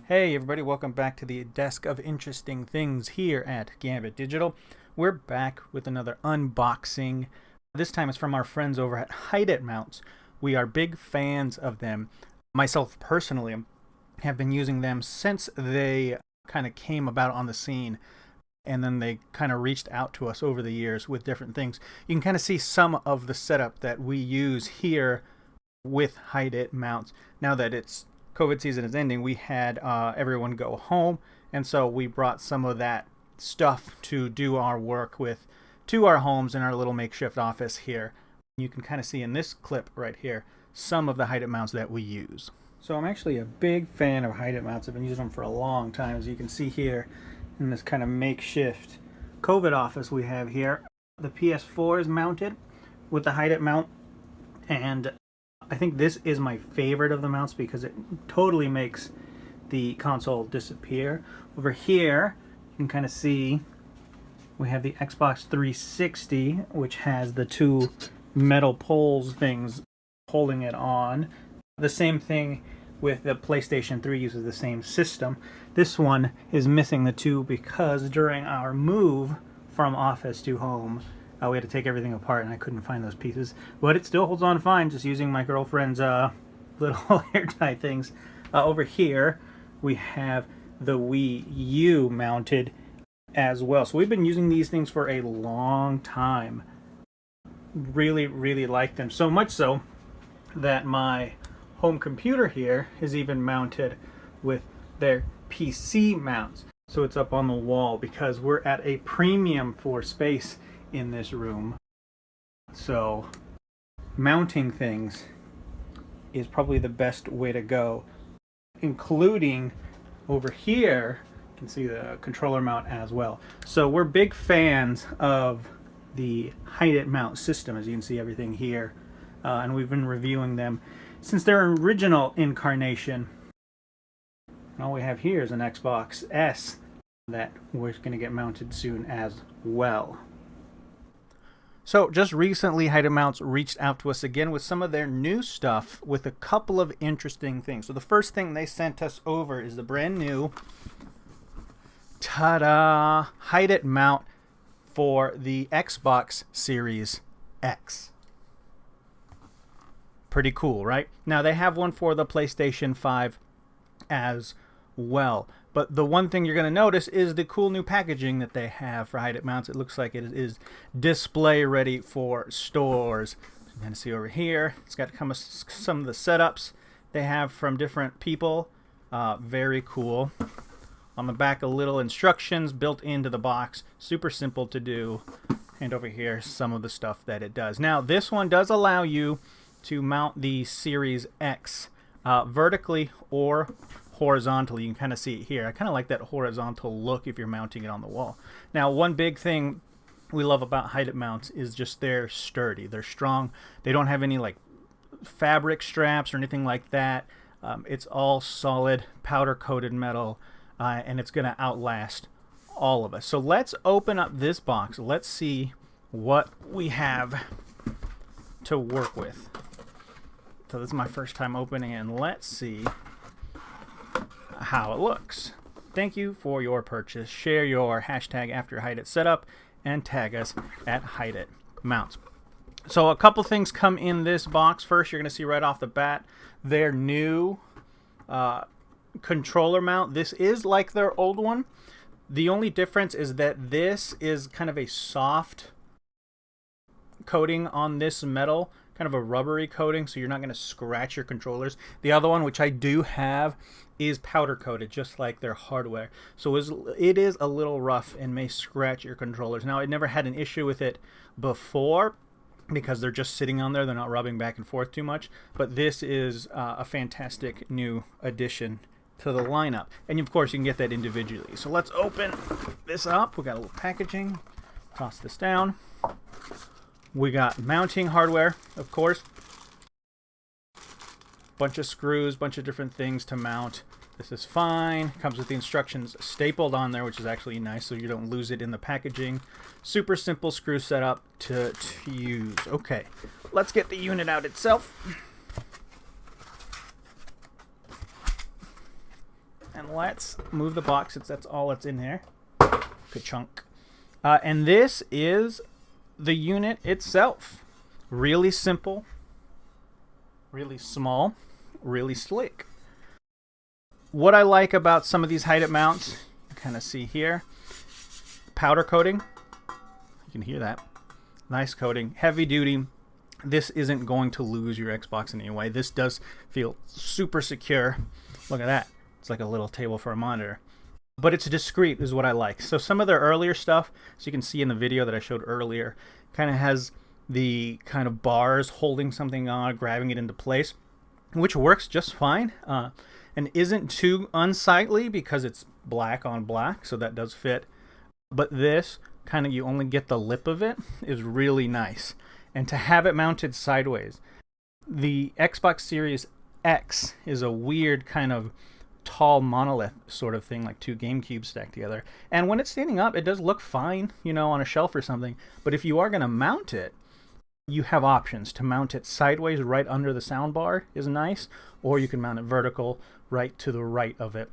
Hey everybody, welcome back to the Desk of Interesting Things here at Gambit Digital. We're back with another unboxing. This time it's from our friends over at HIDEit Mounts. We are big fans of them. Myself personally have been using them since they kind of came about on the scene, and then they kind of reached out to us over the years with different things. You can kind of see some of the setup that we use here with HIDEit Mounts. Now that it's COVID season is ending, we had everyone go home, and so we brought some of that stuff to do our work with to our homes in our little makeshift office here. You can kind of see in this clip right here some of the HIDEit mounts that we use. So I'm actually a big fan of HIDEit mounts. I've been using them for a long time, as you can see here in this kind of makeshift COVID office we have here. The PS4 is mounted with the HIDEit mount, and I think this is my favorite of the mounts because it totally makes the console disappear. Over here, you can kind of see we have the Xbox 360, which has the two metal poles things holding it on. The same thing with the PlayStation 3 uses the same system. This one is missing the two because during our move from office to home, we had to take everything apart and I couldn't find those pieces. But it still holds on fine, just using my girlfriend's little hair tie things. Over here, we have the Wii U mounted as well. So we've been using these things for a long time. Really, really like them. So much so that my home computer here is even mounted with their PC mounts. So it's up on the wall because we're at a premium for space in this room. So mounting things is probably the best way to go, including over here you can see the controller mount as well. So we're big fans of the HIDEit mount system, as you can see everything here, and we've been reviewing them since their original incarnation. All we have here is an Xbox S that we're going to get mounted soon as well. So just recently, HIDEit Mounts reached out to us again with some of their new stuff with a couple of interesting things. So the first thing they sent us over is the brand new, ta-da, HIDEit mount for the Xbox Series X. Pretty cool, right? Now they have one for the PlayStation 5 as well. But the one thing you're going to notice is the cool new packaging that they have for HIDEit mounts. It looks like it is display ready for stores. You can see over here, it's got some of the setups they have from different people. Very cool. On the back, a little instructions built into the box. Super simple to do. And over here, some of the stuff that it does. Now, this one does allow you to mount the Series X vertically or horizontally. You can kind of see it here. I kind of like that horizontal look if you're mounting it on the wall. Now, one big thing we love about HIDEit mounts is just they're sturdy. They're strong. They don't have any like fabric straps or anything like that. It's all solid powder coated metal, and it's going to outlast all of us. So let's open up this box. Let's see what we have to work with. So this is my first time opening, and let's see how it looks. Thank you for your purchase. Share your hashtag after HIDEit setup and tag us at HIDEit Mounts. So a couple things come in this box. First, you're going to see right off the bat their new controller mount. This is like their old one. The only difference is that this is kind of a soft coating on this metal, kind of a rubbery coating, so you're not going to scratch your controllers. The other one, which I do have, is powder coated, just like their hardware. So it is a little rough and may scratch your controllers. Now, I never had an issue with it before because they're just sitting on there. They're not rubbing back and forth too much. But this is a fantastic new addition to the lineup. And of course, you can get that individually. So let's open this up. We got a little packaging. Toss this down. We got mounting hardware, of course. Bunch of screws, bunch of different things to mount. This is fine. Comes with the instructions stapled on there, which is actually nice so you don't lose it in the packaging. Super simple screw setup to use. Okay, let's get the unit out itself. And let's move the box. That's all that's in there. Ka-chunk. And this is the unit itself. Really simple, really small, really sleek. What I like about some of these HIDEit mounts, you kind of see here, powder coating. You can hear that. Nice coating, heavy duty. This isn't going to lose your Xbox in any way. This does feel super secure. Look at that. It's like a little table for a monitor. But it's discreet is what I like. So some of their earlier stuff, so you can see in the video that I showed earlier, kind of has the kind of bars holding something on, grabbing it into place, which works just fine and isn't too unsightly because it's black on black, so that does fit. But this, kind of you only get the lip of it, is really nice. And to have it mounted sideways, the Xbox Series X is a weird kind of tall monolith sort of thing, like two GameCubes stacked together. And when it's standing up, it does look fine, you know, on a shelf or something. But if you are going to mount it, you have options. To mount it sideways right under the soundbar is nice, or you can mount it vertical right to the right of it.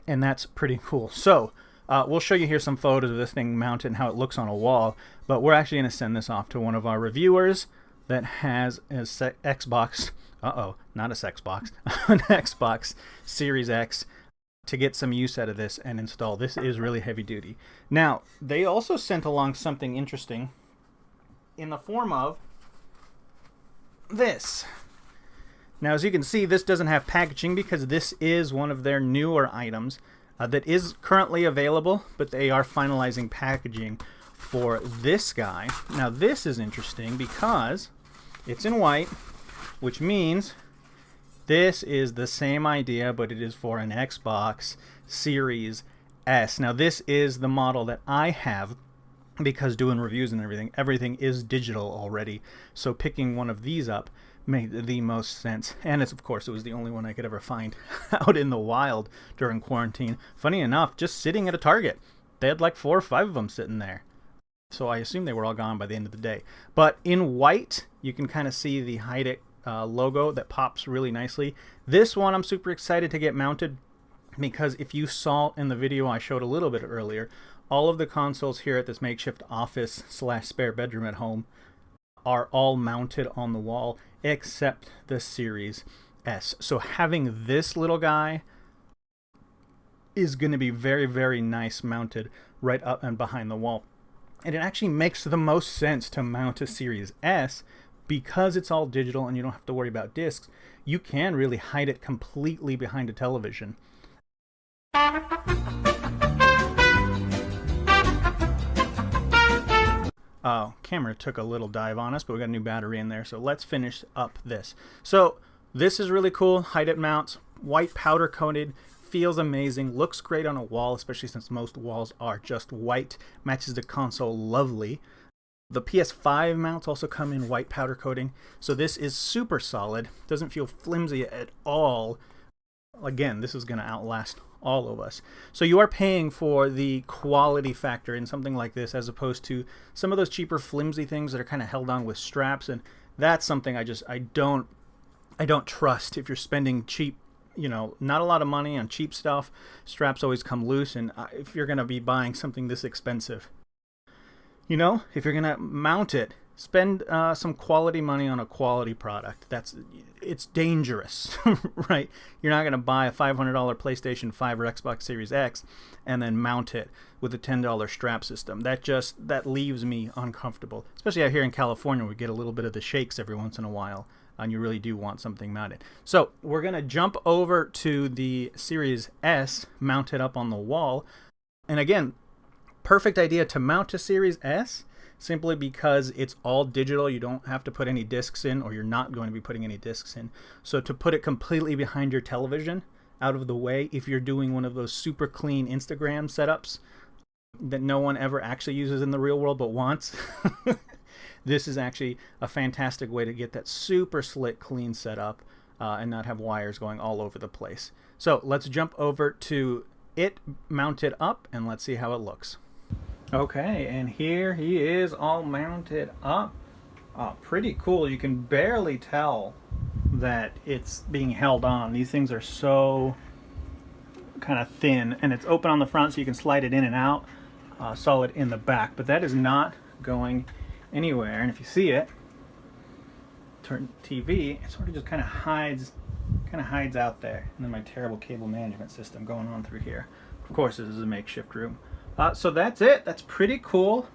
And that's pretty cool. So we'll show you here some photos of this thing mounted and how it looks on a wall. But we're actually going to send this off to one of our reviewers that has a Xbox, not a Sexbox, an Xbox Series X to get some use out of this and install. This is really heavy duty. Now, they also sent along something interesting in the form of this. Now, as you can see, this doesn't have packaging because this is one of their newer items that is currently available, but they are finalizing packaging for this guy. Now, this is interesting because it's in white, which means this is the same idea, but it is for an Xbox Series S. Now, this is the model that I have because doing reviews and everything is digital already. So picking one of these up made the most sense. And it's, of course, it was the only one I could ever find out in the wild during quarantine. Funny enough, just sitting at a Target. They had like 4 or 5 of them sitting there. So I assume they were all gone by the end of the day. But in white, you can kind of see the HIDEit logo that pops really nicely. This one I'm super excited to get mounted because if you saw in the video I showed a little bit earlier, all of the consoles here at this makeshift office / spare bedroom at home are all mounted on the wall except the Series S. So having this little guy is going to be very, very nice mounted right up and behind the wall. And it actually makes the most sense to mount a Series S because it's all digital and you don't have to worry about discs. You can really hide it completely behind a television. Oh, camera took a little dive on us, but we got a new battery in there, so let's finish up this. So this is really cool. HIDEit mounts, white powder coated, feels amazing, looks great on a wall, especially since most walls are just white. Matches the console lovely. The PS5 mounts also come in white powder coating, so this is super solid. Doesn't feel flimsy at all. Again, this is going to outlast all of us. So you are paying for the quality factor in something like this as opposed to some of those cheaper flimsy things that are kind of held on with straps, and that's something I don't trust. If you're spending cheap, you know, not a lot of money on cheap stuff, straps always come loose, and if you're going to be buying something this expensive, you know, if you're going to mount it, spend some quality money on a quality product. It's dangerous, right? You're not going to buy a $500 PlayStation 5 or Xbox Series X and then mount it with a $10 strap system. That leaves me uncomfortable, especially out here in California. We get a little bit of the shakes every once in a while, and you really do want something mounted. So we're going to jump over to the Series S mounted up on the wall. And again, perfect idea to mount a Series S simply because it's all digital. You don't have to put any discs in, or you're not going to be putting any discs in. So to put it completely behind your television, out of the way, if you're doing one of those super clean Instagram setups that no one ever actually uses in the real world but wants, this is actually a fantastic way to get that super slick, clean setup and not have wires going all over the place. So let's jump over to it mounted up and let's see how it looks. Okay, and here he is all mounted up. Pretty cool. You can barely tell that it's being held on. These things are so kind of thin, and it's open on the front so you can slide it in and out, solid in the back. But that is not going anywhere. And if you see it, turn TV, it sort of just kind of hides out there. And then my terrible cable management system going on through here. Of course, this is a makeshift room. So that's it. That's pretty cool.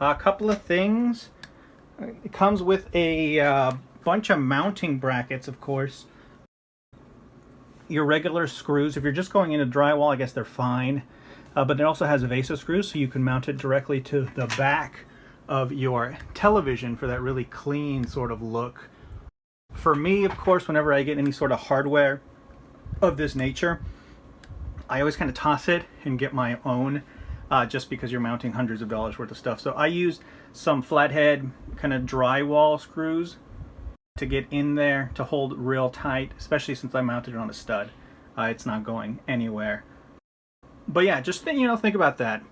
A couple of things. It comes with a bunch of mounting brackets, of course. Your regular screws, if you're just going into drywall, I guess they're fine. But it also has VESA screws, so you can mount it directly to the back of your television for that really clean sort of look. For me, of course, whenever I get any sort of hardware of this nature, I always kind of toss it and get my own, just because you're mounting hundreds of dollars worth of stuff. So I used some flathead kind of drywall screws to get in there to hold real tight, especially since I mounted it on a stud. It's not going anywhere. But yeah, just think about that.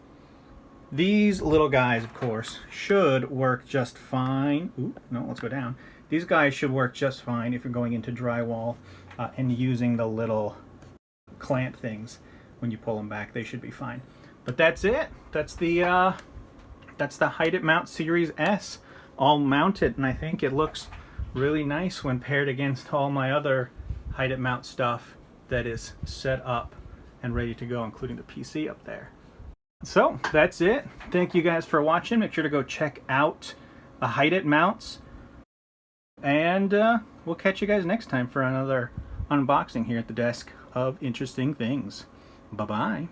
These little guys, of course, should work just fine. Ooh, no, let's go down. These guys should work just fine if you're going into drywall and using the little clamp things. When you pull them back, they should be fine. But that's it. That's the HIDEit Mount Series S all mounted, and I think it looks really nice when paired against all my other HIDEit Mount stuff that is set up and ready to go, including the PC up there. So that's it. Thank you guys for watching. Make sure to go check out HIDEit Mounts, and we'll catch you guys next time for another unboxing here at the Desk of Interesting Things. Bye-bye.